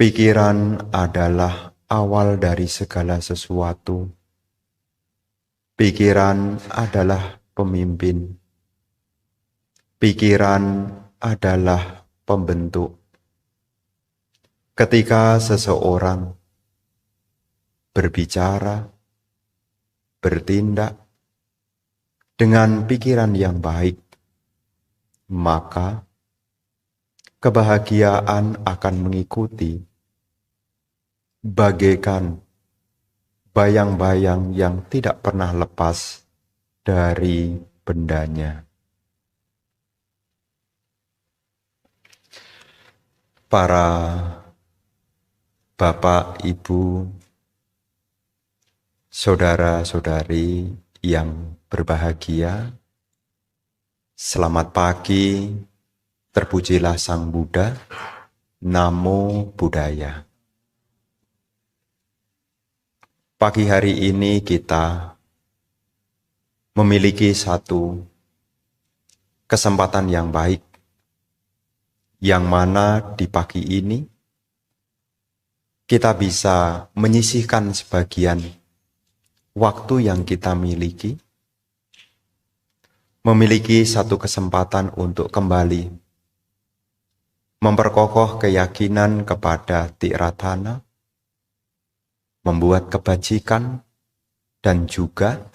Pikiran adalah awal dari segala sesuatu. Pikiran adalah pemimpin. Pikiran adalah pembentuk. Ketika seseorang berbicara, bertindak dengan pikiran yang baik, maka kebahagiaan akan mengikuti, bagaikan bayang-bayang yang tidak pernah lepas dari bendanya. Para bapak, ibu, saudara-saudari yang berbahagia, selamat pagi, terpujilah Sang Buddha, Namo Buddhaya. Pagi hari ini kita memiliki satu kesempatan yang baik, yang mana di pagi ini kita bisa menyisihkan sebagian waktu yang kita memiliki satu kesempatan untuk kembali memperkokoh keyakinan kepada Tiratana, membuat kebajikan, dan juga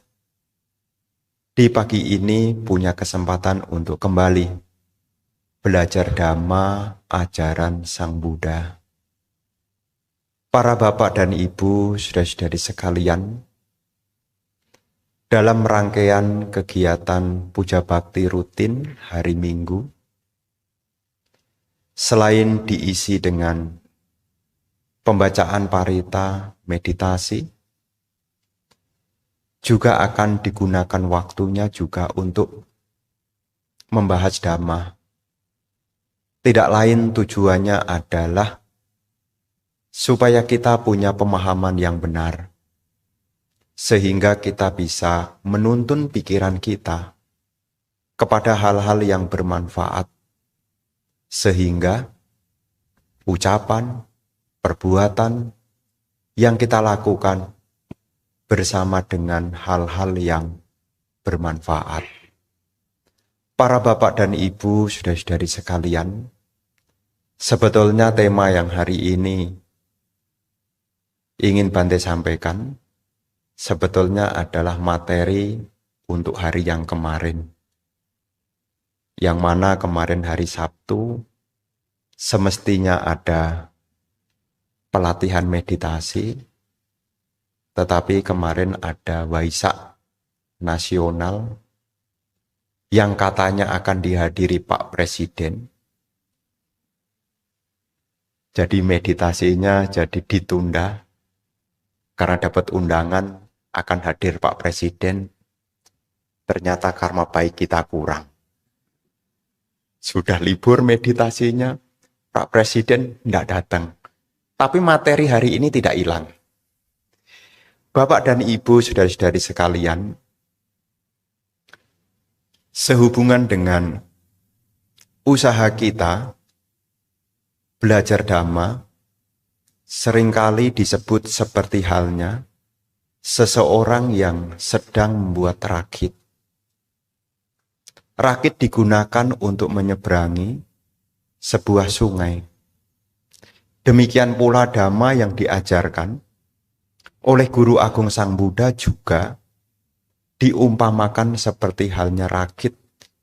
di pagi ini punya kesempatan untuk kembali belajar Dhamma ajaran Sang Buddha. Para bapak dan ibu, saudara-saudari sekalian, dalam rangkaian kegiatan puja bakti rutin hari Minggu, selain diisi dengan pembacaan parita, meditasi, juga akan digunakan waktunya juga untuk membahas Dhamma. Tidak lain tujuannya adalah supaya kita punya pemahaman yang benar, sehingga kita bisa menuntun pikiran kita kepada hal-hal yang bermanfaat, sehingga ucapan, perbuatan yang kita lakukan bersama dengan hal-hal yang bermanfaat. Para bapak dan ibu, saudara-saudari sekalian, sebetulnya tema yang hari ini ingin Bante sampaikan sebetulnya adalah materi untuk hari yang kemarin. Yang mana kemarin hari Sabtu semestinya ada pelatihan meditasi, tetapi kemarin ada Waisak nasional yang katanya akan dihadiri Pak Presiden. Jadi meditasinya jadi ditunda karena dapat undangan akan hadir Pak Presiden. Ternyata karma baik kita kurang. Sudah libur meditasinya, Pak Presiden tidak datang. Tapi materi hari ini tidak hilang. Bapak dan Ibu, saudara-saudari sekalian, sehubungan dengan usaha kita belajar Dhamma, seringkali disebut seperti halnya seseorang yang sedang membuat rakit. Rakit digunakan untuk menyeberangi sebuah sungai. Demikian pula Dhamma yang diajarkan oleh Guru Agung Sang Buddha juga diumpamakan seperti halnya rakit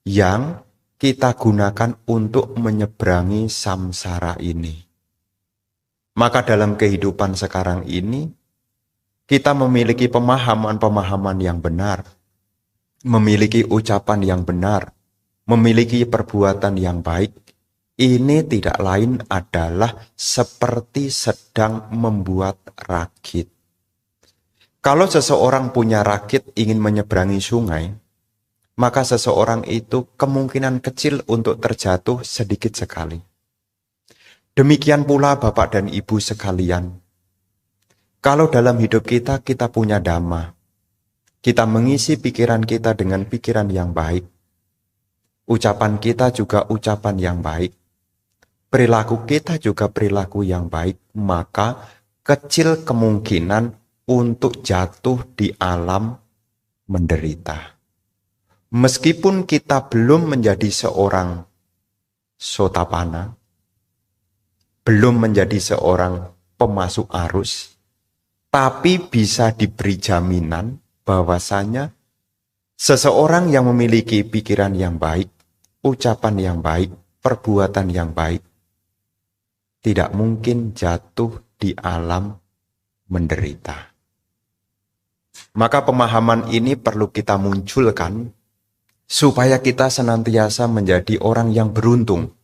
yang kita gunakan untuk menyeberangi samsara ini. Maka dalam kehidupan sekarang ini, kita memiliki pemahaman-pemahaman yang benar, memiliki ucapan yang benar, memiliki perbuatan yang baik. Ini tidak lain adalah seperti sedang membuat rakit. Kalau seseorang punya rakit ingin menyeberangi sungai, maka seseorang itu kemungkinan kecil untuk terjatuh sedikit sekali. Demikian pula Bapak dan Ibu sekalian. Kalau dalam hidup kita punya Dhamma, kita mengisi pikiran kita dengan pikiran yang baik, ucapan kita juga ucapan yang baik, perilaku kita juga perilaku yang baik, maka kecil kemungkinan untuk jatuh di alam menderita. Meskipun kita belum menjadi seorang sotapana, belum menjadi seorang pemasuk arus, tapi bisa diberi jaminan bahwasanya seseorang yang memiliki pikiran yang baik, ucapan yang baik, perbuatan yang baik, tidak mungkin jatuh di alam menderita. Maka pemahaman ini perlu kita munculkan supaya kita senantiasa menjadi orang yang beruntung.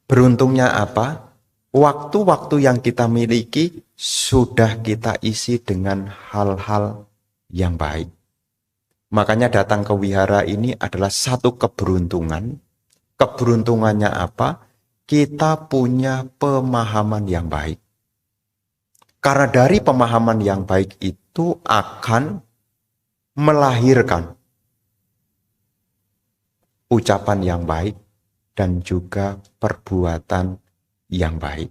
Beruntungnya apa? Waktu-waktu yang kita miliki sudah kita isi dengan hal-hal yang baik. Makanya datang ke wihara ini adalah satu keberuntungan. Keberuntungannya apa? Kita punya pemahaman yang baik. Karena dari pemahaman yang baik itu akan melahirkan ucapan yang baik dan juga perbuatan yang baik.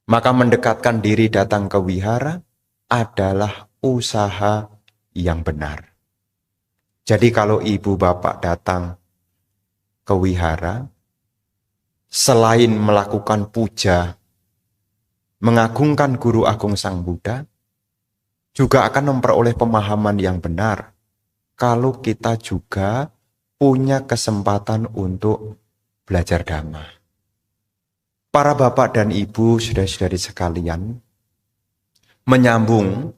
Maka mendekatkan diri datang ke wihara adalah usaha yang benar. Jadi kalau ibu bapak datang ke wihara, selain melakukan puja, mengagungkan Guru Agung Sang Buddha, juga akan memperoleh pemahaman yang benar kalau kita juga punya kesempatan untuk belajar Dhamma. Para bapak dan ibu, saudara-saudari sekalian, menyambung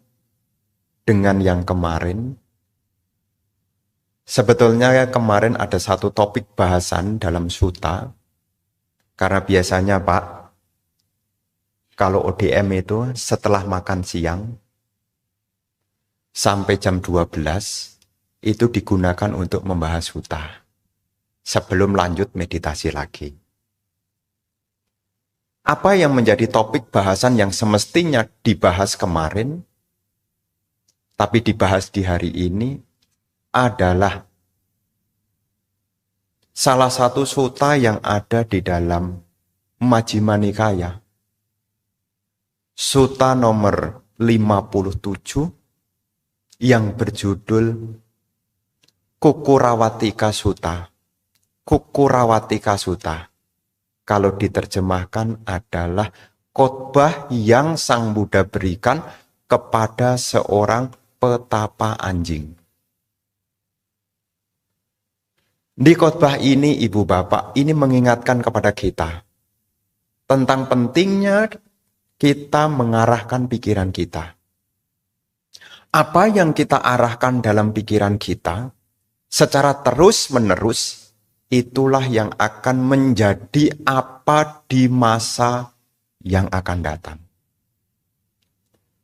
dengan yang kemarin, sebetulnya kemarin ada satu topik bahasan dalam sutta, karena biasanya Pak, kalau ODM itu setelah makan siang sampai jam 12 itu digunakan untuk membahas sutta sebelum lanjut meditasi lagi. Apa yang menjadi topik bahasan yang semestinya dibahas kemarin tapi dibahas di hari ini adalah salah satu sutta yang ada di dalam Majjhima Nikaya. Sutta nomor 57 yang berjudul Kukurawatika Sutta. Kukurawatika Sutta, kalau diterjemahkan adalah khotbah yang Sang Buddha berikan kepada seorang petapa anjing. Di khotbah ini, ibu bapak, ini mengingatkan kepada kita tentang pentingnya kita mengarahkan pikiran kita. Apa yang kita arahkan dalam pikiran kita secara terus-menerus, itulah yang akan menjadi apa di masa yang akan datang.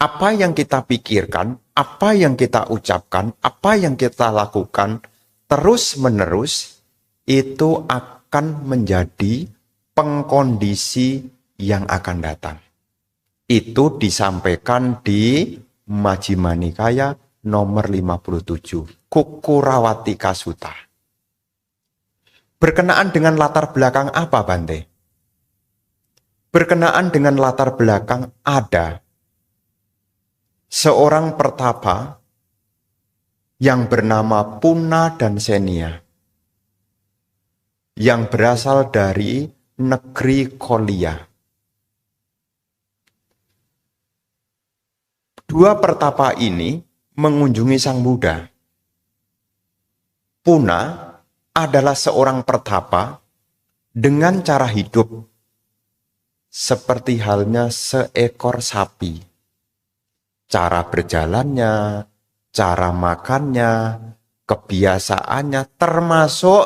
Apa yang kita pikirkan, apa yang kita ucapkan, apa yang kita lakukan terus-menerus, itu akan menjadi pengkondisi yang akan datang. Itu disampaikan di Majjhima Nikaya nomor 57, Kukurawatika Sutta. Berkenaan dengan latar belakang apa, Bante? Berkenaan dengan latar belakang ada seorang pertapa yang bernama Puna dan Senia, yang berasal dari negeri Kolia. Dua pertapa ini mengunjungi Sang Buddha. Puna adalah seorang pertapa dengan cara hidup seperti halnya seekor sapi. Cara berjalannya, cara makannya, kebiasaannya, termasuk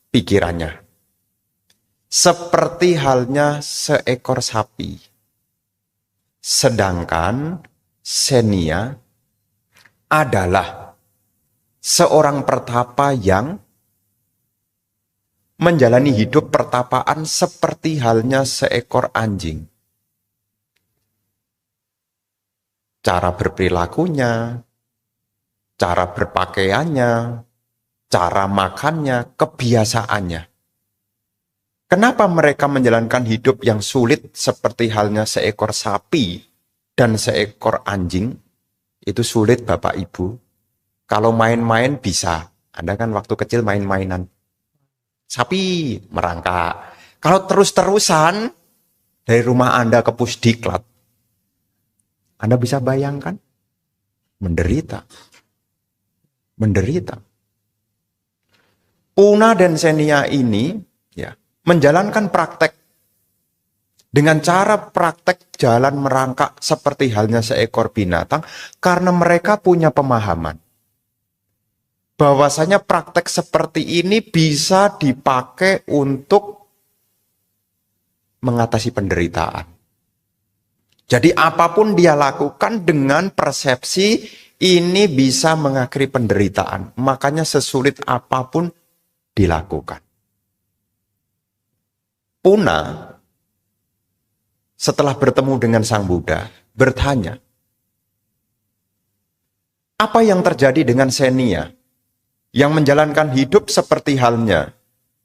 pikirannya. Seperti halnya seekor sapi. Sedangkan Senia adalah seorang pertapa yang menjalani hidup pertapaan seperti halnya seekor anjing. Cara berperilakunya, cara berpakaiannya, cara makannya, kebiasaannya. Kenapa mereka menjalankan hidup yang sulit seperti halnya seekor sapi dan seekor anjing? Itu sulit Bapak Ibu. Kalau main-main bisa. Anda kan waktu kecil main-mainan. Sapi merangkak. Kalau terus-terusan dari rumah Anda ke Pusdiklat, Anda bisa bayangkan? Menderita. Menderita. Puna dan Xenia ini ya menjalankan praktek dengan cara praktek jalan merangkak seperti halnya seekor binatang karena mereka punya pemahaman bahwasanya praktek seperti ini bisa dipakai untuk mengatasi penderitaan. Jadi apapun dia lakukan dengan persepsi ini bisa mengakhiri penderitaan. Makanya sesulit apapun dilakukan. Puna setelah bertemu dengan Sang Buddha bertanya, apa yang terjadi dengan Xenia yang menjalankan hidup seperti halnya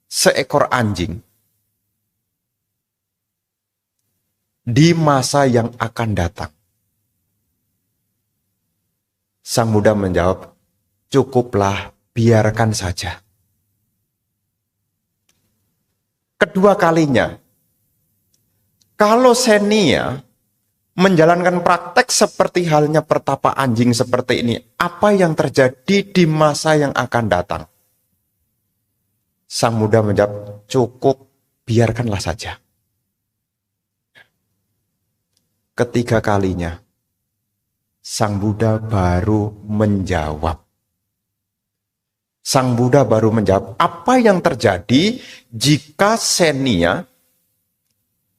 seekor anjing di masa yang akan datang? Sang Buddha menjawab, cukuplah, biarkan saja. Kedua kalinya, kalau Xenia menjalankan praktek seperti halnya pertapa anjing seperti ini, apa yang terjadi di masa yang akan datang? Sang Buddha menjawab, cukup, biarkanlah saja. Ketiga kalinya, Sang Buddha baru menjawab. Sang Buddha baru menjawab, apa yang terjadi jika Xenia,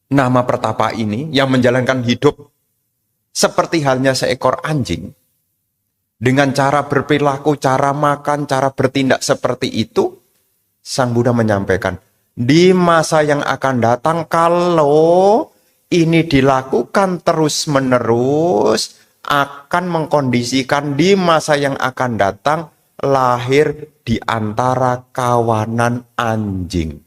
nama pertapa ini, yang menjalankan hidup seperti halnya seekor anjing, dengan cara berperilaku, cara makan, cara bertindak seperti itu, Sang Buddha menyampaikan, di masa yang akan datang kalau ini dilakukan terus-menerus, akan mengkondisikan di masa yang akan datang lahir di antara kawanan anjing.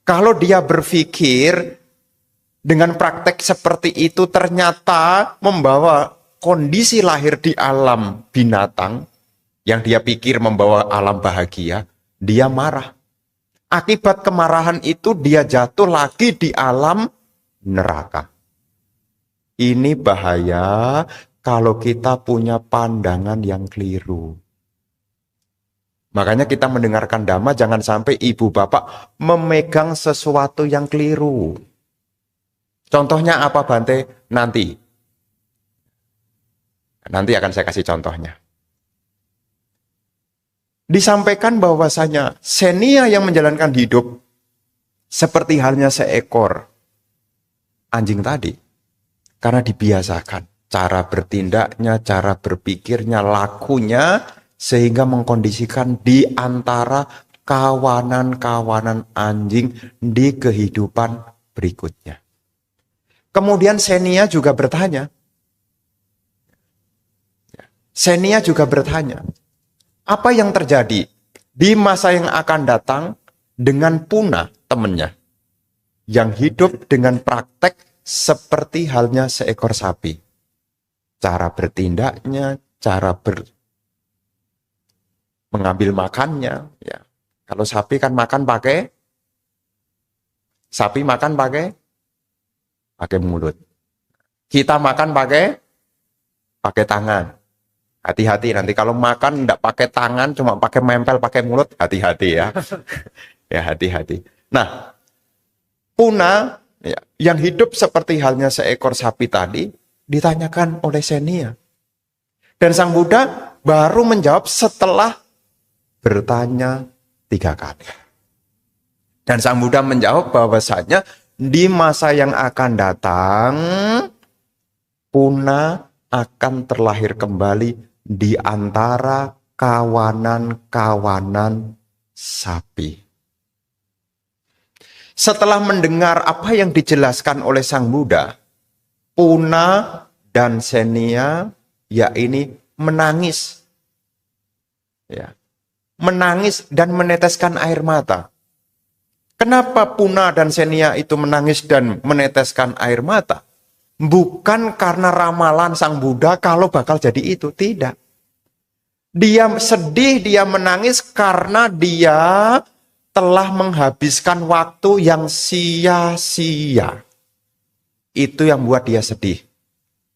Kalau dia berpikir dengan praktek seperti itu ternyata membawa kondisi lahir di alam binatang, yang dia pikir membawa alam bahagia, dia marah. Akibat kemarahan itu dia jatuh lagi di alam neraka. Ini bahaya kalau kita punya pandangan yang keliru. Makanya kita mendengarkan dhamma jangan sampai ibu bapak memegang sesuatu yang keliru. Contohnya apa Bante? Nanti akan saya kasih contohnya. Disampaikan bahwasanya Xenia yang menjalankan hidup seperti halnya seekor anjing tadi. Karena dibiasakan cara bertindaknya, cara berpikirnya, lakunya, sehingga mengkondisikan di antara kawanan-kawanan anjing di kehidupan berikutnya. Kemudian Xenia juga bertanya. Apa yang terjadi di masa yang akan datang dengan Puna, temannya, yang hidup dengan praktek seperti halnya seekor sapi. Cara bertindaknya, cara mengambil makannya. Ya. Kalau sapi kan makan pakai mulut. Kita makan pakai tangan. Hati-hati nanti kalau makan tidak pakai tangan, cuma pakai mempel, pakai mulut, hati-hati ya. Ya hati-hati. Nah, Puna ya, yang hidup seperti halnya seekor sapi tadi, ditanyakan oleh Xenia. Dan Sang Buddha baru menjawab setelah bertanya 3 kali. Dan Sang Buddha menjawab bahwasanya di masa yang akan datang, Puna akan terlahir kembali di antara kawanan-kawanan sapi. Setelah mendengar apa yang dijelaskan oleh Sang Buddha, Puna dan Xenia ya ini menangis. Ya. Menangis dan meneteskan air mata. Kenapa Puna dan Xenia itu menangis dan meneteskan air mata? Bukan karena ramalan Sang Buddha kalau bakal jadi itu, tidak. Dia sedih, dia menangis karena dia telah menghabiskan waktu yang sia-sia. Itu yang buat dia sedih.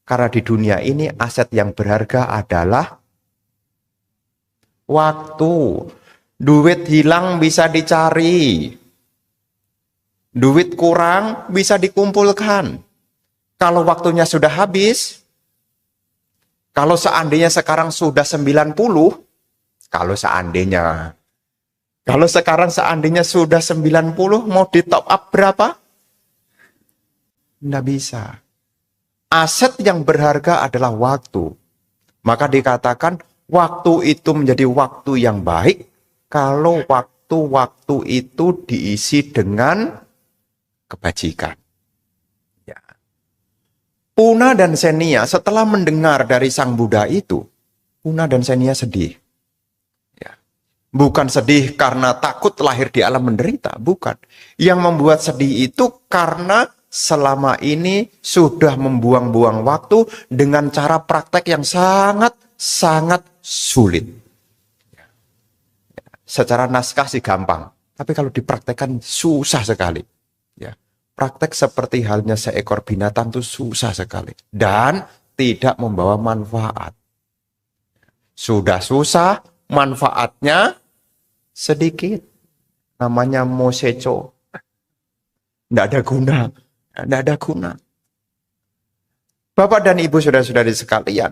Karena di dunia ini aset yang berharga adalah waktu. Duit hilang bisa dicari. Duit kurang bisa dikumpulkan. Kalau waktunya sudah habis, kalau seandainya sekarang sudah 90, kalau sekarang seandainya sudah 90, mau di top up berapa? Nggak bisa. Aset yang berharga adalah waktu. Maka dikatakan waktu itu menjadi waktu yang baik kalau waktu-waktu itu diisi dengan kebajikan. Ya. Puna dan Xenia setelah mendengar dari Sang Buddha itu, Puna dan Xenia sedih. Ya. Bukan sedih karena takut lahir di alam menderita, bukan. Yang membuat sedih itu karena selama ini sudah membuang-buang waktu dengan cara praktek yang sangat sulit. Secara naskah sih gampang, tapi kalau dipraktekkan susah sekali. Ya. Praktek seperti halnya seekor binatang itu susah sekali dan tidak membawa manfaat. Sudah susah, manfaatnya sedikit. Namanya mosecho. Tidak ada guna. Tidak ada guna. Bapak dan Ibu saudara-saudari sekalian,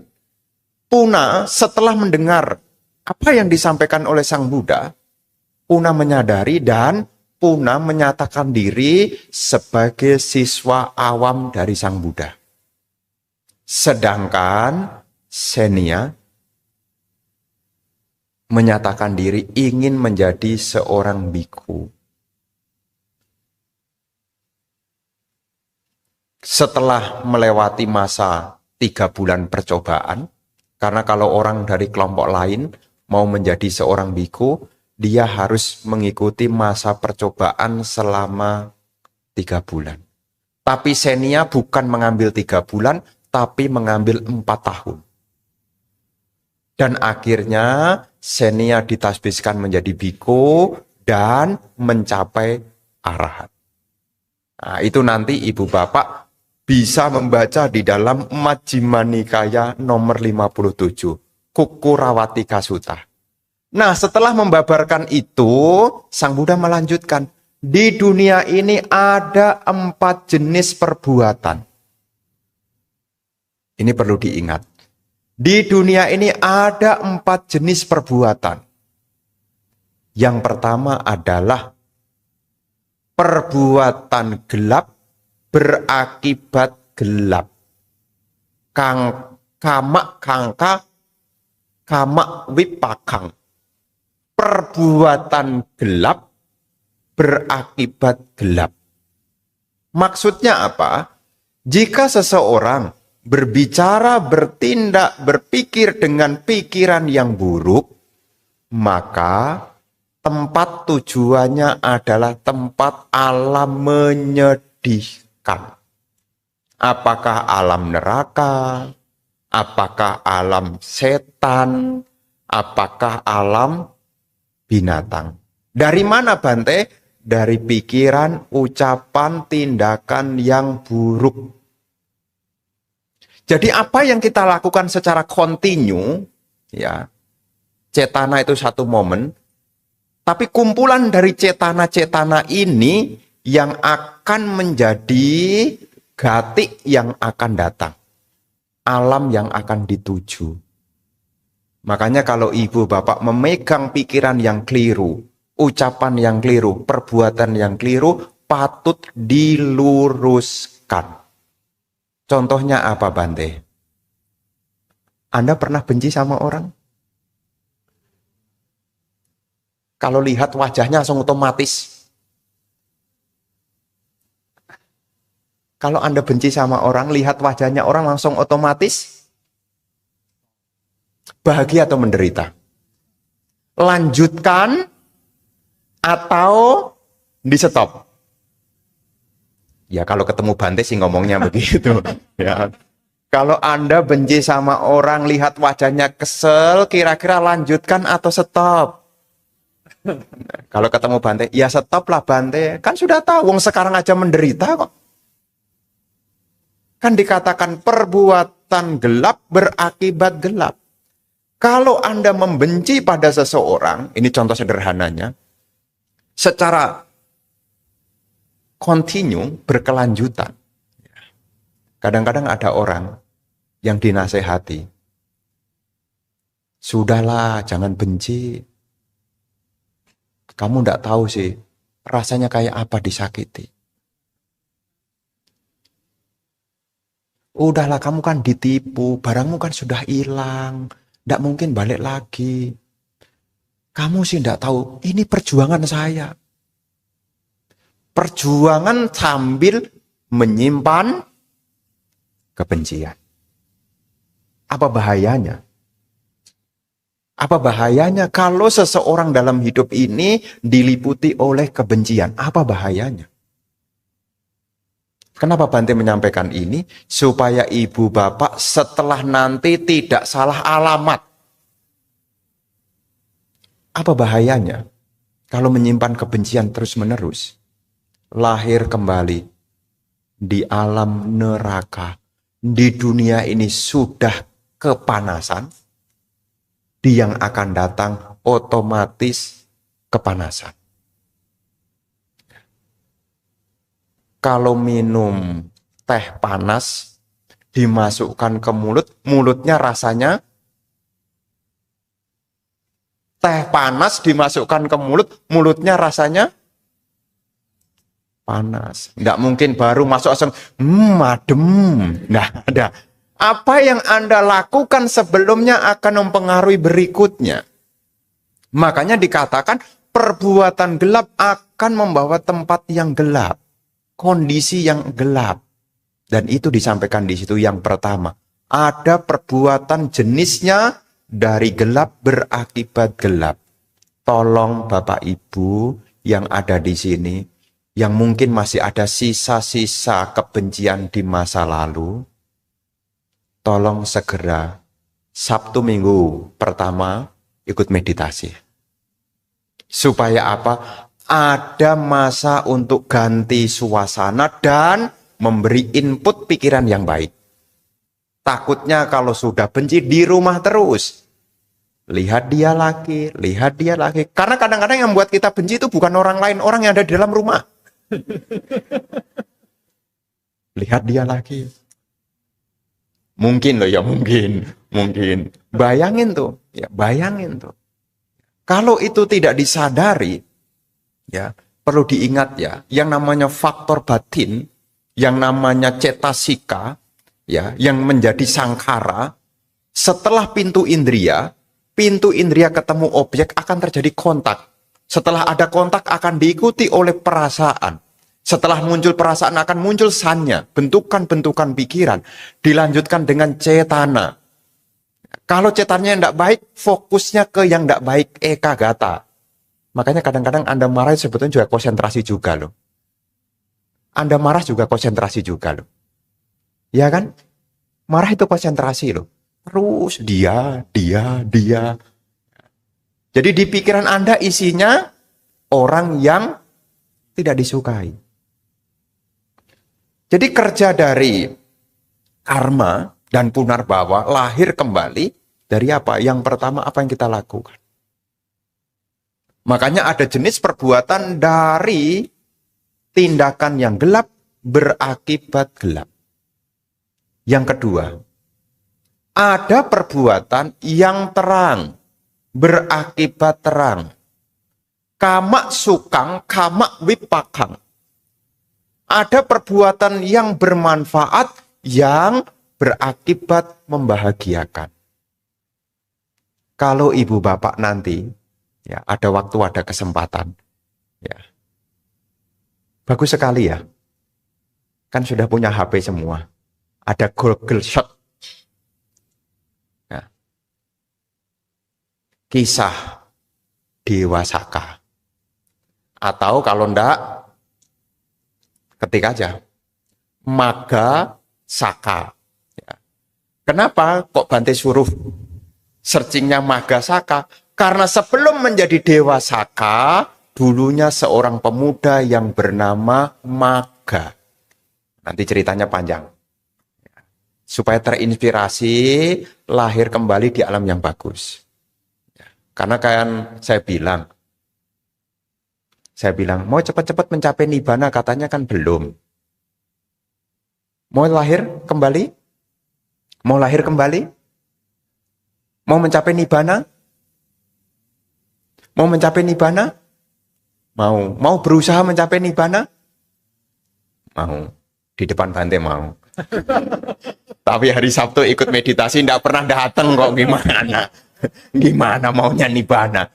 Puna setelah mendengar apa yang disampaikan oleh Sang Buddha, Puna menyadari dan Puna menyatakan diri sebagai siswa awam dari Sang Buddha. Sedangkan Xenia menyatakan diri ingin menjadi seorang biku. Setelah melewati masa 3 bulan percobaan, karena kalau orang dari kelompok lain mau menjadi seorang biku, dia harus mengikuti masa percobaan selama 3 bulan. Tapi Xenia bukan mengambil 3 bulan, tapi mengambil 4 tahun. Dan akhirnya Xenia ditasbihkan menjadi biku dan mencapai arahat. Nah, itu nanti ibu bapak bisa membaca di dalam Majjhima Nikaya nomor 57, Kukurawatika Sutta. Nah, setelah membabarkan itu, Sang Buddha melanjutkan, di dunia ini ada 4 jenis perbuatan. Ini perlu diingat. Di dunia ini ada 4 jenis perbuatan. Yang pertama adalah perbuatan gelap berakibat gelap. Kama kangka, kama wipakang. Perbuatan gelap berakibat gelap. Maksudnya apa? Jika seseorang berbicara, bertindak, berpikir dengan pikiran yang buruk, maka tempat tujuannya adalah tempat alam menyedihkan. Apakah alam neraka? Apakah alam setan? Apakah alam binatang? Dari mana Bante? Dari pikiran, ucapan, tindakan yang buruk. Jadi apa yang kita lakukan secara kontinu, ya, cetana itu satu momen, tapi kumpulan dari cetana-cetana ini yang akan menjadi gatik yang akan datang. Alam yang akan dituju. Makanya kalau ibu bapak memegang pikiran yang keliru, ucapan yang keliru, perbuatan yang keliru, patut diluruskan. Contohnya apa Bante? Anda pernah benci sama orang? Kalau lihat wajahnya langsung otomatis. Kalau Anda benci sama orang, lihat wajahnya orang langsung otomatis bahagia atau menderita? Lanjutkan atau di stop. Ya kalau ketemu Bante sih ngomongnya begitu. Ya. Kalau Anda benci sama orang, lihat wajahnya kesel, kira-kira lanjutkan atau stop? Kalau ketemu Bante, ya stop lah Bante. Kan sudah tahu, wong sekarang aja menderita kok. Kan dikatakan perbuatan gelap berakibat gelap. Kalau Anda membenci pada seseorang, ini contoh sederhananya, secara kontinu, berkelanjutan. Kadang-kadang ada orang yang dinasehati. Sudahlah, jangan benci. Kamu tidak tahu sih, rasanya kayak apa disakiti. Udahlah, kamu kan ditipu, barangmu kan sudah hilang, tidak mungkin balik lagi. Kamu sih tidak tahu, ini perjuangan saya. Perjuangan sambil menyimpan kebencian. Apa bahayanya? Apa bahayanya kalau seseorang dalam hidup ini diliputi oleh kebencian? Apa bahayanya? Kenapa Bante menyampaikan ini? Supaya ibu bapak setelah nanti tidak salah alamat. Apa bahayanya? Kalau menyimpan kebencian terus-menerus. Lahir kembali di alam neraka. Di dunia ini sudah kepanasan. Di yang akan datang otomatis kepanasan. Kalau minum teh panas, dimasukkan ke mulut, mulutnya rasanya teh panas dimasukkan ke mulut, mulutnya rasanya panas. Nggak mungkin baru masuk langsung, adem. Nggak ada. Apa yang Anda lakukan sebelumnya akan mempengaruhi berikutnya. Makanya dikatakan perbuatan gelap akan membawa tempat yang gelap. Kondisi yang gelap. Dan itu disampaikan di situ yang pertama. Ada perbuatan jenisnya dari gelap berakibat gelap. Tolong Bapak Ibu yang ada di sini, yang mungkin masih ada sisa-sisa kebencian di masa lalu, tolong segera Sabtu Minggu pertama ikut meditasi. Supaya apa? Ada masa untuk ganti suasana dan memberi input pikiran yang baik. Takutnya kalau sudah benci di rumah terus. Lihat dia lagi, lihat dia lagi. Karena kadang-kadang yang membuat kita benci itu bukan orang lain, orang yang ada di dalam rumah. Lihat dia lagi. Mungkin loh ya, mungkin. Bayangin tuh, ya bayangin tuh. Kalau itu tidak disadari, ya perlu diingat ya, yang namanya faktor batin, yang namanya cetasika, ya, yang menjadi sangkara, setelah pintu indria ketemu objek akan terjadi kontak. Setelah ada kontak akan diikuti oleh perasaan. Setelah muncul perasaan akan muncul sanya, bentukan-bentukan pikiran, dilanjutkan dengan cetana. Kalau cetananya tidak baik, fokusnya ke yang tidak baik, eka gata. Makanya kadang-kadang Anda marah sebetulnya juga konsentrasi juga loh. Anda marah juga konsentrasi juga loh. Ya kan? Marah itu konsentrasi loh. Terus dia. Jadi di pikiran Anda isinya orang yang tidak disukai. Jadi kerja dari karma dan punarbawa lahir kembali dari apa? Yang pertama apa yang kita lakukan. Makanya ada jenis perbuatan dari tindakan yang gelap berakibat gelap. Yang kedua, ada perbuatan yang terang berakibat terang. Kama sukang, kama wipakang. Ada perbuatan yang bermanfaat yang berakibat membahagiakan. Kalau ibu bapak nanti, ya ada waktu, ada kesempatan, ya bagus sekali ya. Kan sudah punya HP semua. Ada Google Shot. Nah, kisah Dewa Saka. Atau kalau enggak, Ketik aja. Maga Saka. Ya. Kenapa kok Bante suruh searchingnya Maga Saka? Karena sebelum menjadi Dewa Saka, dulunya seorang pemuda yang bernama Maga. Nanti ceritanya panjang. Supaya terinspirasi, lahir kembali di alam yang bagus. Karena kan saya bilang, mau cepat-cepat mencapai Nibbana, katanya kan belum. Mau lahir kembali? Mau lahir kembali? Mau mencapai Nibbana? Mau mencapai Nibbana? Mau. Mau berusaha mencapai Nibbana? Mau. Di depan Bante mau. Tapi hari Sabtu ikut meditasi tidak pernah datang kok, gimana? Gimana maunya Nibbana?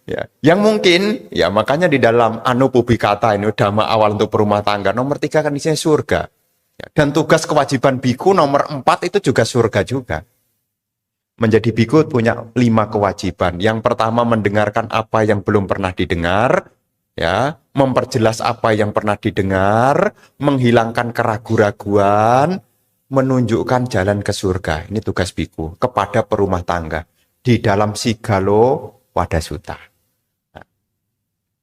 Ya. Yang mungkin, ya makanya di dalam Anupubikata ini Dhamma awal untuk berumah tangga, nomor 3 kan isinya surga. Ya. Dan tugas kewajiban biku nomor 4 itu juga surga juga. Menjadi biku punya 5 kewajiban. Yang pertama mendengarkan apa yang belum pernah didengar. Ya, memperjelas apa yang pernah didengar, menghilangkan keraguan-raguan, menunjukkan jalan ke surga. Ini tugas biku kepada perumah tangga di dalam Sigalo Wadasuta. Nah,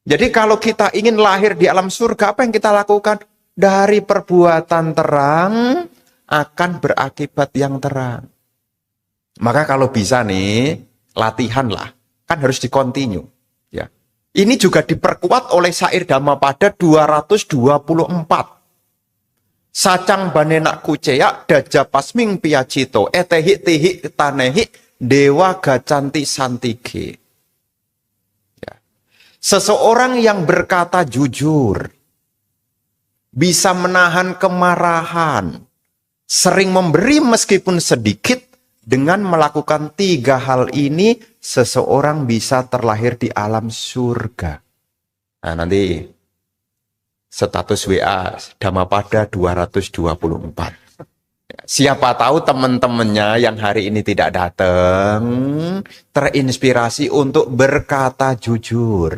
jadi kalau kita ingin lahir di alam surga, apa yang kita lakukan? Dari perbuatan terang akan berakibat yang terang. Maka kalau bisa nih, latihan lah, kan harus dikontinu. Ya. Ini juga diperkuat oleh syair Dhammapada 224. Sacang banenak kuceyak daja pasming piyacito etehi tihi tanehi dewa gacanti santige. Ya. Seseorang yang berkata jujur, bisa menahan kemarahan, sering memberi meskipun sedikit, dengan melakukan 3 hal ini, seseorang bisa terlahir di alam surga. Nah, nanti status WA Dhammapada 224. Siapa tahu teman-temannya yang hari ini tidak datang, terinspirasi untuk berkata jujur,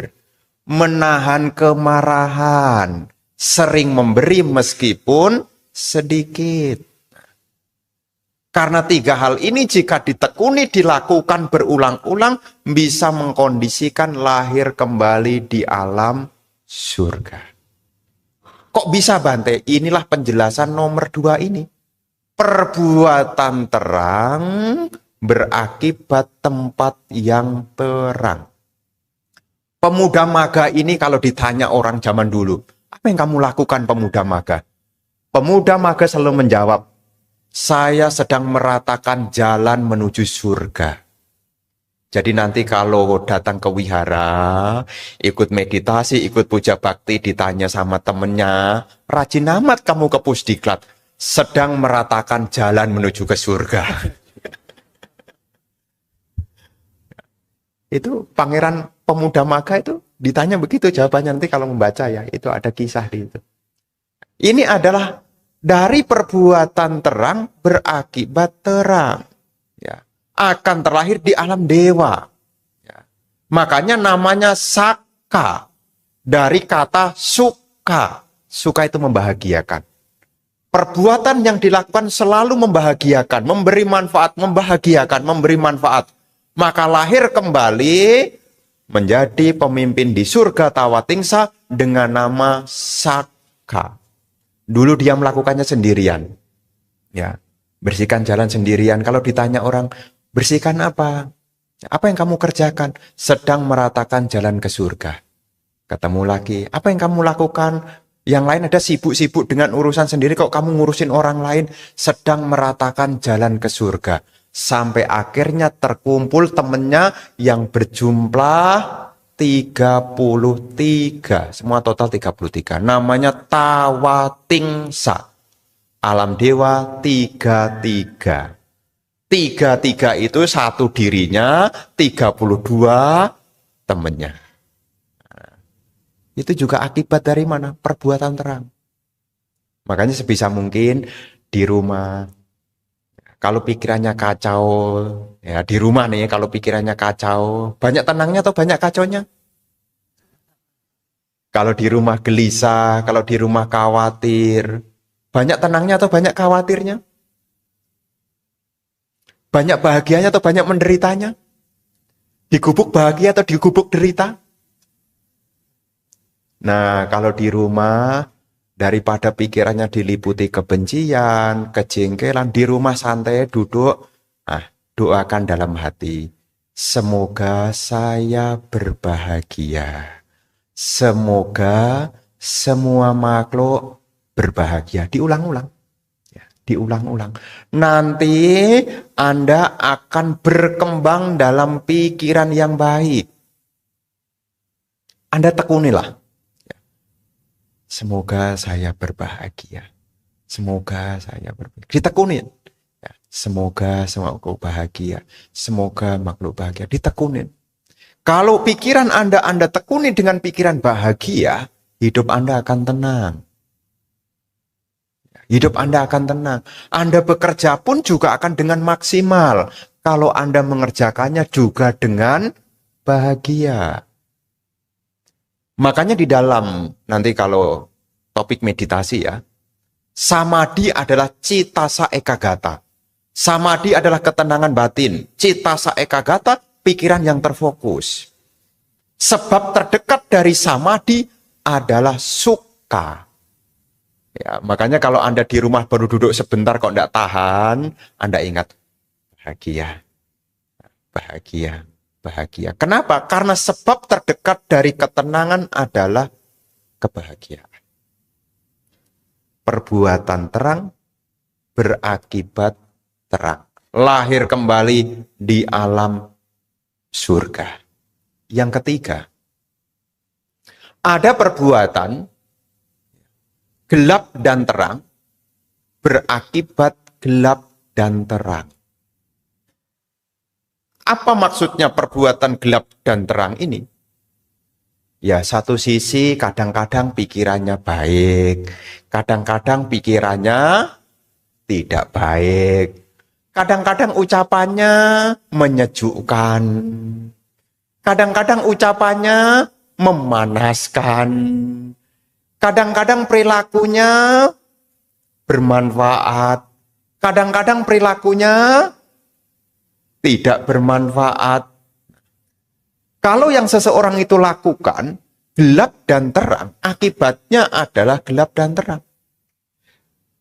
menahan kemarahan, sering memberi meskipun sedikit. Karena 3 hal ini jika ditekuni, dilakukan berulang-ulang, bisa mengkondisikan lahir kembali di alam surga. Kok bisa Bante? Inilah penjelasan nomor 2 ini. Perbuatan terang berakibat tempat yang terang. Pemuda maga ini kalau ditanya orang zaman dulu, apa yang kamu lakukan pemuda maga? Pemuda maga selalu menjawab, saya sedang meratakan jalan menuju surga. Jadi nanti kalau datang ke wihara, ikut meditasi, ikut puja bakti, ditanya sama temennya, rajin amat kamu ke Pusdiklat, sedang meratakan jalan menuju ke surga. Itu pangeran pemuda maga itu ditanya begitu jawabannya, nanti kalau membaca ya, itu ada kisah di itu. Ini adalah dari perbuatan terang berakibat terang, ya, akan terlahir di alam dewa. Ya. Makanya namanya Saka, dari kata suka. Suka itu membahagiakan. Perbuatan yang dilakukan selalu membahagiakan, memberi manfaat, membahagiakan, memberi manfaat. Maka lahir kembali menjadi pemimpin di surga Tawatingsa dengan nama Saka. Dulu dia melakukannya sendirian. Ya, bersihkan jalan sendirian. Kalau ditanya orang, bersihkan apa? Apa yang kamu kerjakan? Sedang meratakan jalan ke surga. Ketemu lagi, apa yang kamu lakukan? Yang lain ada sibuk-sibuk dengan urusan sendiri, kok kamu ngurusin orang lain? Sedang meratakan jalan ke surga. Sampai akhirnya terkumpul temennya yang berjumlah 33, semua total 33. Namanya Tawatingsa. Alam dewa 33. 33 itu satu dirinya, 32 temennya. Nah, itu juga akibat dari mana? Perbuatan terang. Makanya sebisa mungkin di rumah, kalau pikirannya kacau, ya di rumah nih, kalau pikirannya kacau, banyak tenangnya atau banyak kacaunya? Kalau di rumah gelisah, kalau di rumah khawatir, banyak tenangnya atau banyak khawatirnya? Banyak bahagianya atau banyak menderitanya? Digubuk bahagia atau digubuk derita? Nah, kalau di rumah, daripada pikirannya diliputi kebencian, kejengkelan, di rumah santai duduk, doakan dalam hati. Semoga saya berbahagia. Semoga semua makhluk berbahagia. Diulang-ulang. Ya, diulang-ulang. Nanti Anda akan berkembang dalam pikiran yang baik. Anda tekunilah. Semoga saya berbahagia. Semoga saya berbahagia. Ditekunin. Ya, semoga semua makhluk bahagia. Semoga makhluk bahagia. Ditekunin. Kalau pikiran Anda tekuni dengan pikiran bahagia, hidup Anda akan tenang. Hidup Anda akan tenang. Anda bekerja pun juga akan dengan maksimal. Kalau Anda mengerjakannya juga dengan bahagia. Makanya di dalam, nanti kalau topik meditasi ya, samadhi adalah citasa ekagata. Samadhi adalah ketenangan batin. Citasa ekagata, pikiran yang terfokus. Sebab terdekat dari samadhi adalah sukha. Ya, makanya kalau Anda di rumah baru duduk sebentar kok tidak tahan, Anda ingat bahagia. Bahagia. Bahagia. Kenapa? Karena sebab terdekat dari ketenangan adalah kebahagiaan. Perbuatan terang berakibat terang. Lahir kembali di alam surga. Yang ketiga, ada perbuatan gelap dan terang berakibat gelap dan terang. Apa maksudnya perbuatan gelap dan terang ini? Ya, satu sisi kadang-kadang pikirannya baik, kadang-kadang pikirannya tidak baik, kadang-kadang ucapannya menyejukkan, kadang-kadang ucapannya memanaskan, kadang-kadang perilakunya bermanfaat, kadang-kadang perilakunya tidak bermanfaat. Kalau yang seseorang itu lakukan gelap dan terang, akibatnya adalah gelap dan terang.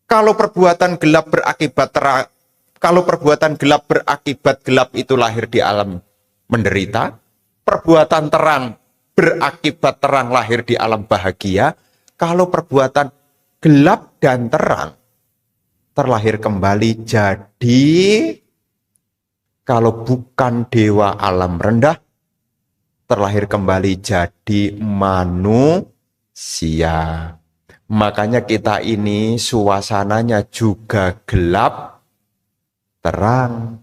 Kalau perbuatan gelap berakibat terang, kalau perbuatan gelap berakibat gelap itu lahir di alam menderita, perbuatan terang berakibat terang lahir di alam bahagia. Kalau perbuatan gelap dan terang terlahir kembali jadi, kalau bukan dewa alam rendah, terlahir kembali jadi manusia. Makanya kita ini suasananya juga gelap, terang.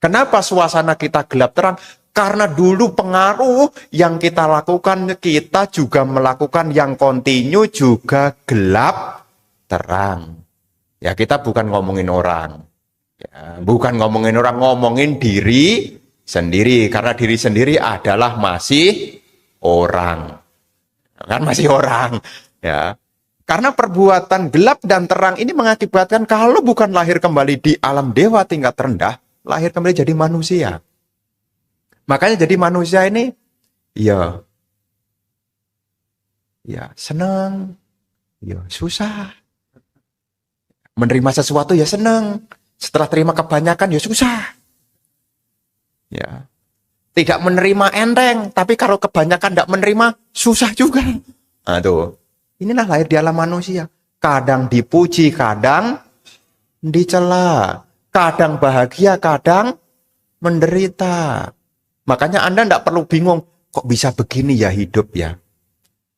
Kenapa suasana kita gelap terang? Karena dulu pengaruh yang kita lakukan, kita juga melakukan yang kontinu juga gelap, terang. Ya, kita bukan ngomongin orang. Ya, bukan ngomongin orang, ngomongin diri sendiri. Karena diri sendiri adalah masih orang. Kan masih orang. Ya. Karena perbuatan gelap dan terang ini mengakibatkan kalau bukan lahir kembali di alam dewa tingkat rendah, lahir kembali jadi manusia. Makanya jadi manusia ini, ya senang, ya susah. Menerima sesuatu ya senang. Setelah terima kebanyakan ya susah. Ya. Tidak menerima enteng, tapi kalau kebanyakan tidak menerima susah juga. Nah, tuh. Inilah lahir di alam manusia. Kadang dipuji, kadang dicela. Kadang bahagia, kadang menderita. Makanya Anda tidak perlu bingung, kok bisa begini ya hidup ya?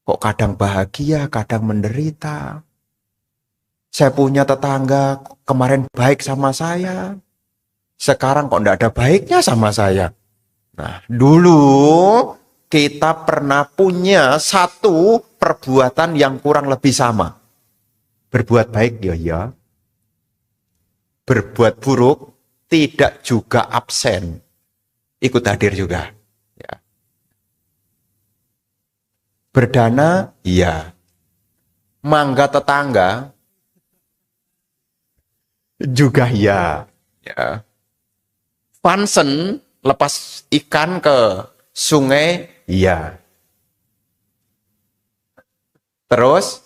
Kok kadang bahagia, kadang menderita? Saya punya tetangga kemarin baik sama saya, sekarang kok tidak ada baiknya sama saya. Nah, dulu kita pernah punya satu perbuatan yang kurang lebih sama. Berbuat baik ya. Berbuat buruk tidak juga absen. Ikut hadir juga. Ya. Berdana, iya. Mangga tetangga, juga iya. Ya. Fansen, lepas ikan ke sungai, iya. Terus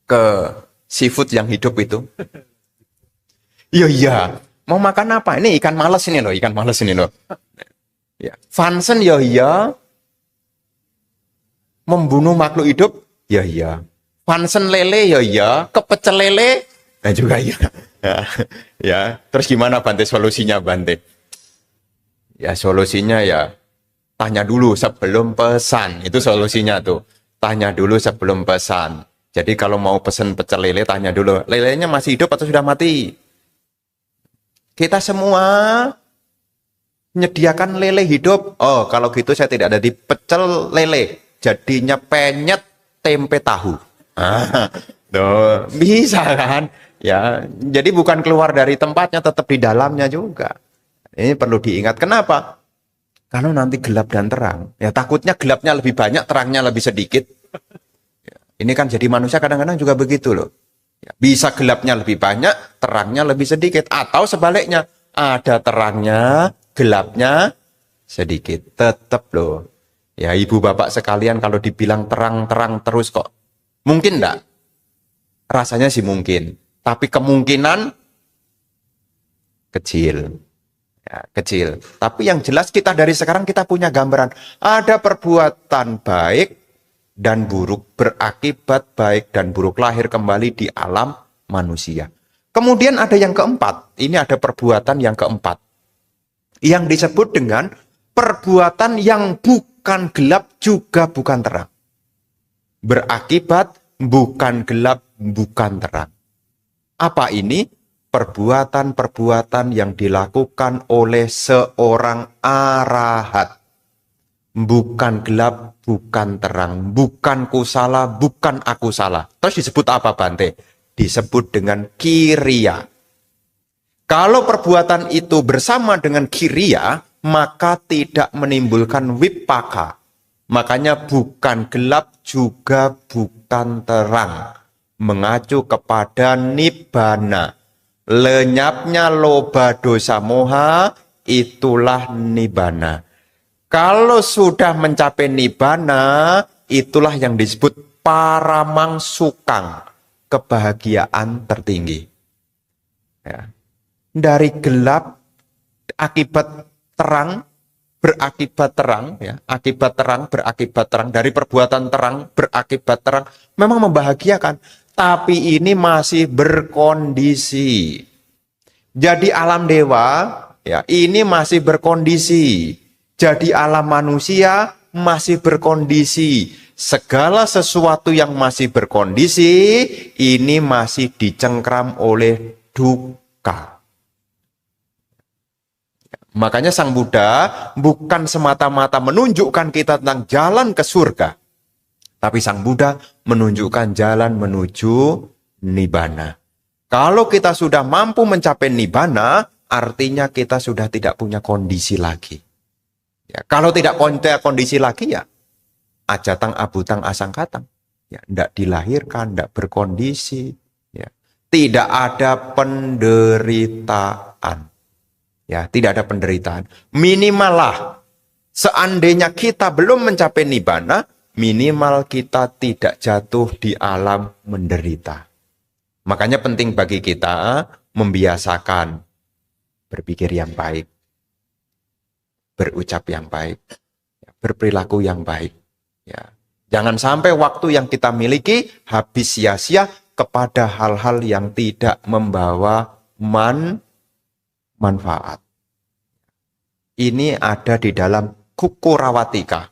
ke seafood yang hidup itu. Iya, iya. Mau makan apa? Ini ikan males ini loh, ikan males ini loh. Ya. Fansen, ya iya. Membunuh makhluk hidup, ya iya. Fansen lele, ya iya. Kepecel lele, nah juga iya. Ya, ya. Terus gimana Bante solusinya Bante? Ya solusinya ya tanya dulu sebelum pesan. Itu solusinya tuh. Tanya dulu sebelum pesan. Jadi kalau mau pesen pecel lele, tanya dulu. Lelenya masih hidup atau sudah mati? Kita semua menyediakan lele hidup. Oh, kalau gitu saya tidak ada di pecel lele. Jadinya penyet tempe tahu. Tuh, bisa kan? Ya, jadi bukan keluar dari tempatnya, tetap di dalamnya juga. Ini perlu diingat. Kenapa? Kalau nanti gelap dan terang, ya takutnya gelapnya lebih banyak, terangnya lebih sedikit. Ini kan jadi manusia kadang-kadang juga begitu loh. Ya, bisa gelapnya lebih banyak, terangnya lebih sedikit. Atau sebaliknya, ada terangnya, gelapnya sedikit. Tetap loh. Ya ibu bapak sekalian kalau dibilang terang-terang terus kok. Mungkin enggak? Rasanya sih mungkin. Tapi kemungkinan kecil. Ya, kecil. Tapi yang jelas kita dari sekarang kita punya gambaran. Ada perbuatan baik dan buruk berakibat baik dan buruk lahir kembali di alam manusia. Kemudian ada yang keempat. Ini ada perbuatan yang keempat. Yang disebut dengan perbuatan yang bukan gelap juga bukan terang. Berakibat bukan gelap bukan terang. Apa ini? Perbuatan-perbuatan yang dilakukan oleh seorang arahat. Bukan gelap, bukan terang. Bukan kusala, bukan aku salah. Terus disebut apa Bante? Disebut dengan kiriya. Kalau perbuatan itu bersama dengan kiriya, maka tidak menimbulkan wipaka. Makanya bukan gelap juga bukan terang. Mengacu kepada nibbana. Lenyapnya loba dosa moha, itulah nibbana. Kalau sudah mencapai nibbana, itulah yang disebut paramang sukang, kebahagiaan tertinggi. Ya. Dari gelap akibat terang berakibat terang, ya, akibat terang berakibat terang, dari perbuatan terang berakibat terang, memang membahagiakan. Tapi ini masih berkondisi. Jadi alam dewa, ya, ini masih berkondisi. Jadi alam manusia masih berkondisi. Segala sesuatu yang masih berkondisi, ini masih dicengkram oleh duka. Makanya Sang Buddha bukan semata-mata menunjukkan kita tentang jalan ke surga. Tapi Sang Buddha menunjukkan jalan menuju nibbana. Kalau kita sudah mampu mencapai nibbana, artinya kita sudah tidak punya kondisi lagi. Ya, kalau tidak punya kondisi lagi ya, ajatang abutang asangkatang. Ya, tidak dilahirkan, tidak berkondisi. Ya. Tidak ada penderitaan. Ya, tidak ada penderitaan. Minimal lah, seandainya kita belum mencapai nibbana, minimal kita tidak jatuh di alam menderita. Makanya penting bagi kita membiasakan berpikir yang baik, berucap yang baik, berperilaku yang baik. Ya. Jangan sampai waktu yang kita miliki habis sia-sia kepada hal-hal yang tidak membawa manfaat. Ini ada di dalam Kukurawatika,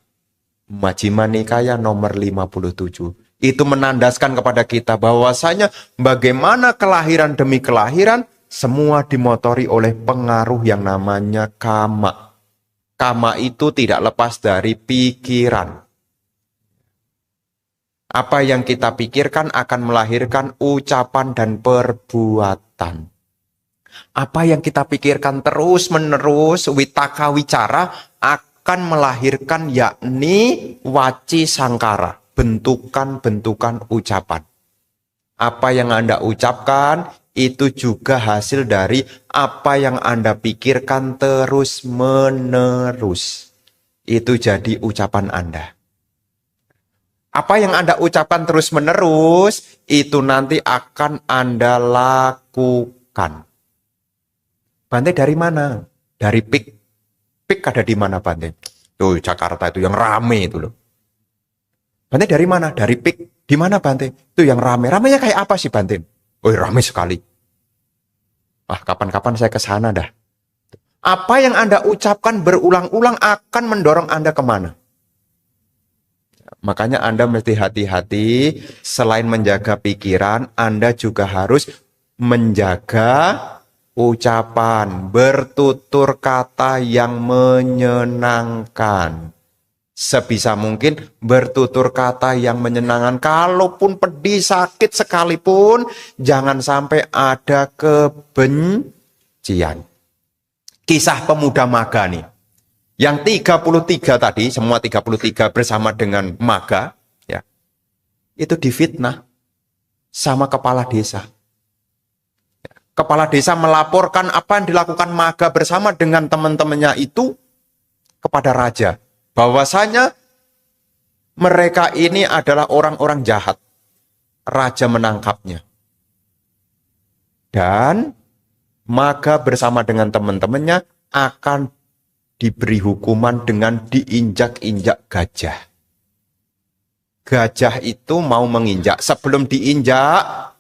Majjhima Nikaya nomor 57. Itu menandaskan kepada kita bahwasanya bagaimana kelahiran demi kelahiran semua dimotori oleh pengaruh yang namanya kama. Kama itu tidak lepas dari pikiran. Apa yang kita pikirkan akan melahirkan ucapan dan perbuatan. Apa yang kita pikirkan terus-menerus, witaka wicara, akan melahirkan yakni waci sangkara, bentukan-bentukan ucapan. Apa yang Anda ucapkan itu juga hasil dari apa yang Anda pikirkan terus-menerus. Itu jadi ucapan Anda. Apa yang Anda ucapkan terus-menerus, itu nanti akan Anda lakukan. Bante dari mana? Dari PIK. PIK ada di mana, Bante? Tuh, Jakarta itu yang rame itu loh. Bante dari mana? Dari PIK. Di mana, Bante? Itu yang rame. Ramenya kayak apa sih, Bante? Oh, rame sekali. Kapan-kapan saya ke sana dah. Apa yang Anda ucapkan berulang-ulang akan mendorong Anda kemana? Makanya Anda mesti hati-hati. Selain menjaga pikiran, Anda juga harus menjaga ucapan, bertutur kata yang menyenangkan. Sebisa mungkin bertutur kata yang menyenangkan. Kalaupun pedih, sakit sekalipun, jangan sampai ada kebencian. Kisah pemuda maga nih. Yang 33 tadi, semua 33 bersama dengan maga, ya, itu difitnah sama kepala desa. Kepala desa melaporkan apa yang dilakukan maga bersama dengan teman-temannya itu kepada raja. Bahwasanya mereka ini adalah orang-orang jahat. Raja menangkapnya. Dan maga bersama dengan teman-temannya akan diberi hukuman dengan diinjak-injak gajah. Gajah itu mau menginjak. Sebelum diinjak,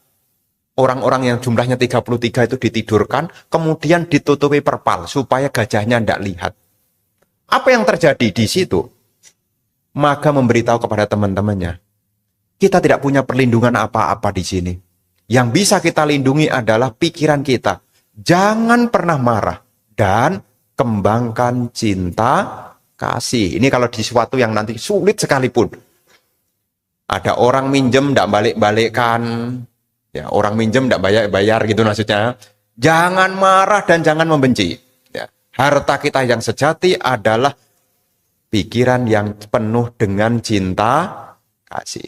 orang-orang yang jumlahnya 33 itu ditidurkan, kemudian ditutupi perpal supaya gajahnya tidak lihat. Apa yang terjadi di situ? Maga memberitahu kepada teman-temannya, kita tidak punya perlindungan apa-apa di sini. Yang bisa kita lindungi adalah pikiran kita. Jangan pernah marah dan kembangkan cinta kasih. Ini kalau di sesuatu yang nanti sulit sekalipun. Ada orang minjem tidak balik-balikkan. Ya, orang minjem tidak bayar gitu maksudnya. Jangan marah dan jangan membenci. Harta kita yang sejati adalah pikiran yang penuh dengan cinta kasih.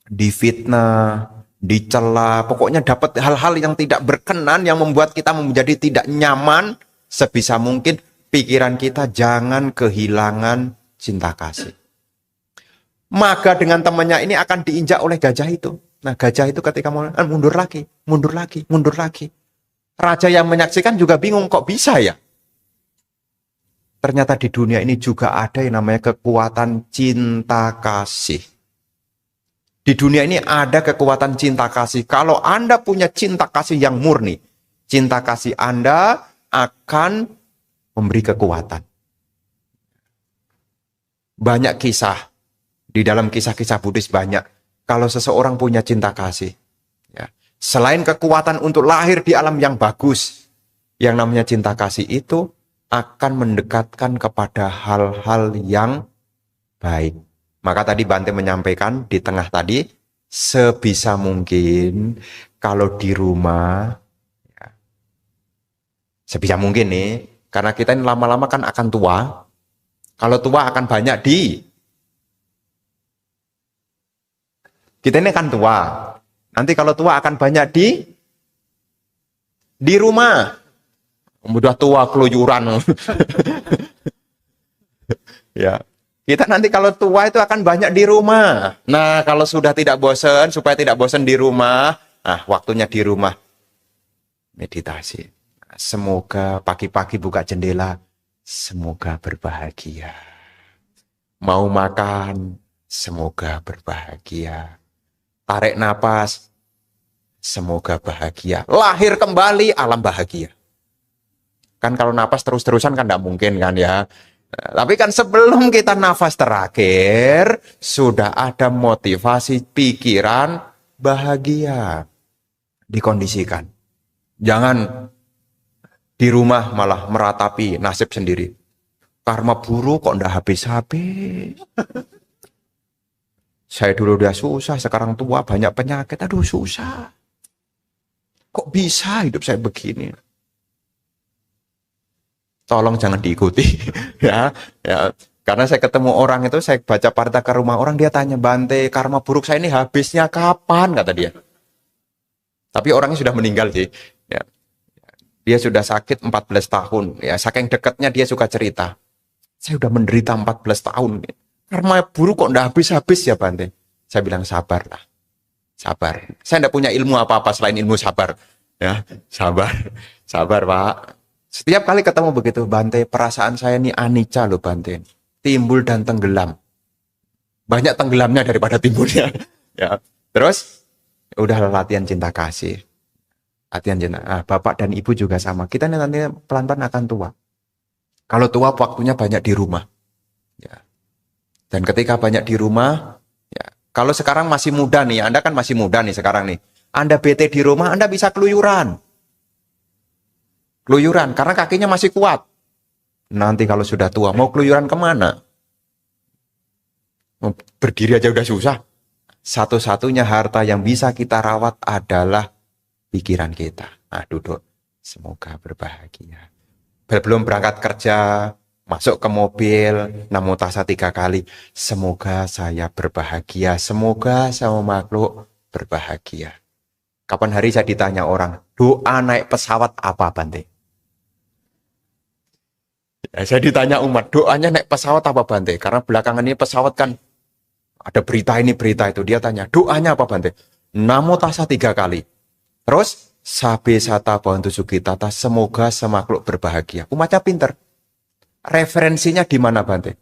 Difitnah, dicela, pokoknya dapat hal-hal yang tidak berkenan yang membuat kita menjadi tidak nyaman. Sebisa mungkin pikiran kita jangan kehilangan cinta kasih. Maga dengan temannya ini akan diinjak oleh gajah itu. Nah, gajah itu ketika mau mundur lagi, mundur lagi, mundur lagi. Raja yang menyaksikan juga bingung, kok bisa ya? Ternyata di dunia ini juga ada yang namanya kekuatan cinta kasih. Di dunia ini ada kekuatan cinta kasih. Kalau Anda punya cinta kasih yang murni, cinta kasih Anda akan memberi kekuatan. Banyak kisah, di dalam kisah-kisah Buddhis banyak. Kalau seseorang punya cinta kasih, ya, selain kekuatan untuk lahir di alam yang bagus, yang namanya cinta kasih itu akan mendekatkan kepada hal-hal yang baik. Maka tadi Bante menyampaikan di tengah tadi, sebisa mungkin kalau di rumah, ya, sebisa mungkin nih, karena kita ini lama-lama kan akan tua. Kalau tua akan banyak kita ini akan tua. Nanti kalau tua akan banyak di rumah. Udah tua keluyuran. Ya. Kita nanti kalau tua itu akan banyak di rumah. Nah, kalau sudah tidak bosan, supaya tidak bosan di rumah, nah waktunya di rumah meditasi. Semoga pagi-pagi buka jendela, semoga berbahagia. Mau makan, semoga berbahagia. Tarik napas, semoga bahagia. Lahir kembali, alam bahagia. Kan kalau nafas terus-terusan kan tidak mungkin kan ya. Tapi kan sebelum kita nafas terakhir, sudah ada motivasi pikiran bahagia. Dikondisikan. Jangan di rumah malah meratapi nasib sendiri. Karma buruk kok tidak habis-habis. Saya dulu udah susah, sekarang tua banyak penyakit. Aduh susah. Kok bisa hidup saya begini? tolong jangan diikuti. Ya, ya. Karena saya ketemu orang itu, saya baca parta ke rumah orang, dia tanya, Bante, karma buruk saya ini habisnya kapan, kata dia. Tapi orangnya sudah meninggal sih. Ya. Dia sudah sakit 14 tahun. Ya, saking dekatnya dia suka cerita. Saya sudah menderita 14 tahun. Karma buruk kok enggak habis-habis ya, Bante. Saya bilang sabarlah. Sabar. Saya enggak punya ilmu apa-apa selain ilmu sabar. Ya, sabar. Sabar, Pak. Setiap kali ketemu begitu, Bante, perasaan saya ini anicca loh, Bante. Timbul dan tenggelam. Banyak tenggelamnya daripada timbulnya. Ya. Terus udah latihan cinta kasih. Latihan cinta. Ah, bapak dan ibu juga sama. Kita nanti pelan-pelan akan tua. Kalau tua waktunya banyak di rumah. Ya. Dan ketika banyak di rumah, ya, kalau sekarang masih muda nih, Anda kan masih muda nih sekarang nih. Anda bete di rumah, Anda bisa keluyuran. Keluyuran, karena kakinya masih kuat. Nanti kalau sudah tua, mau keluyuran kemana? Berdiri aja udah susah. Satu-satunya harta yang bisa kita rawat adalah pikiran kita. Nah, duduk. Semoga berbahagia. Belum berangkat kerja, masuk ke mobil, namo tassa 3 kali. Semoga saya berbahagia. Semoga sama makhluk berbahagia. Kapan hari saya ditanya orang, doa naik pesawat apa, Bante? Ya, saya ditanya umat, doanya naik pesawat apa, Bante? Karena belakangan ini pesawat kan ada berita ini, berita itu. Dia tanya, doanya apa, Bante? Namo tassa 3 kali. Terus, sabe sata bhavantu sukitata, semoga semakhluk berbahagia. Umatnya pinter. Referensinya di mana, Bante?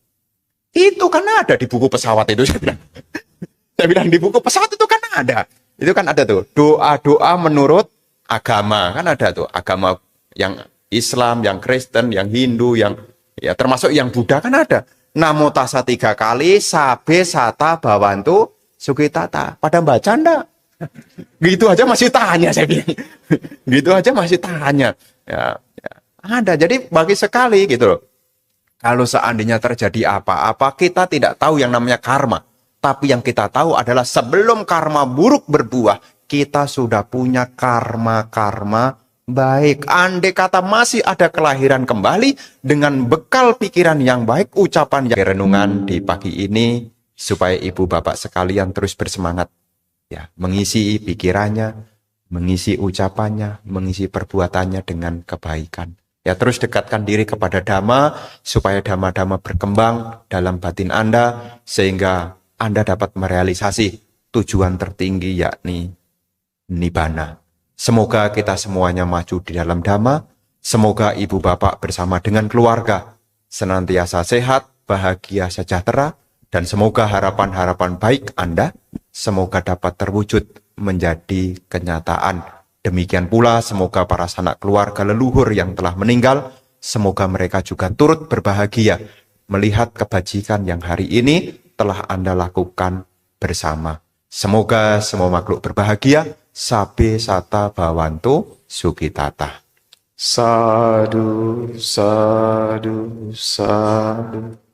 Itu kan ada di buku pesawat itu. Saya bilang di buku pesawat itu kan ada. Itu kan ada tuh, doa-doa menurut agama. Kan ada tuh, agama yang Islam, yang Kristen, yang Hindu, yang ya termasuk yang Buddha kan ada. Namo tassa 3 kali, sabe sata bhavantu sukitata. Pada baca enggak? Gitu aja masih tanya, saya bilang. Gitu aja masih tanya. Ya, ya. Ada, jadi bagi sekali gitu loh. Kalau seandainya terjadi apa-apa, kita tidak tahu yang namanya karma. Tapi yang kita tahu adalah sebelum karma buruk berbuah, kita sudah punya karma-karma baik. Andai kata masih ada kelahiran kembali dengan bekal pikiran yang baik, ucapan yang renungan di pagi ini, supaya ibu bapak sekalian terus bersemangat. Ya, mengisi pikirannya, mengisi ucapannya, mengisi perbuatannya dengan kebaikan. Ya, terus dekatkan diri kepada Dhamma, supaya Dhamma-Dhamma berkembang dalam batin Anda, sehingga Anda dapat merealisasi tujuan tertinggi, yakni Nibbana. Semoga kita semuanya maju di dalam Dhamma, semoga ibu bapak bersama dengan keluarga senantiasa sehat, bahagia, sejahtera, dan semoga harapan-harapan baik Anda semoga dapat terwujud menjadi kenyataan. Demikian pula semoga para sanak keluarga leluhur yang telah meninggal, semoga mereka juga turut berbahagia melihat kebajikan yang hari ini telah Anda lakukan bersama. Semoga semua makhluk berbahagia. Sabe sata bhavantu sukitata. Sadhu, sadhu, sadhu.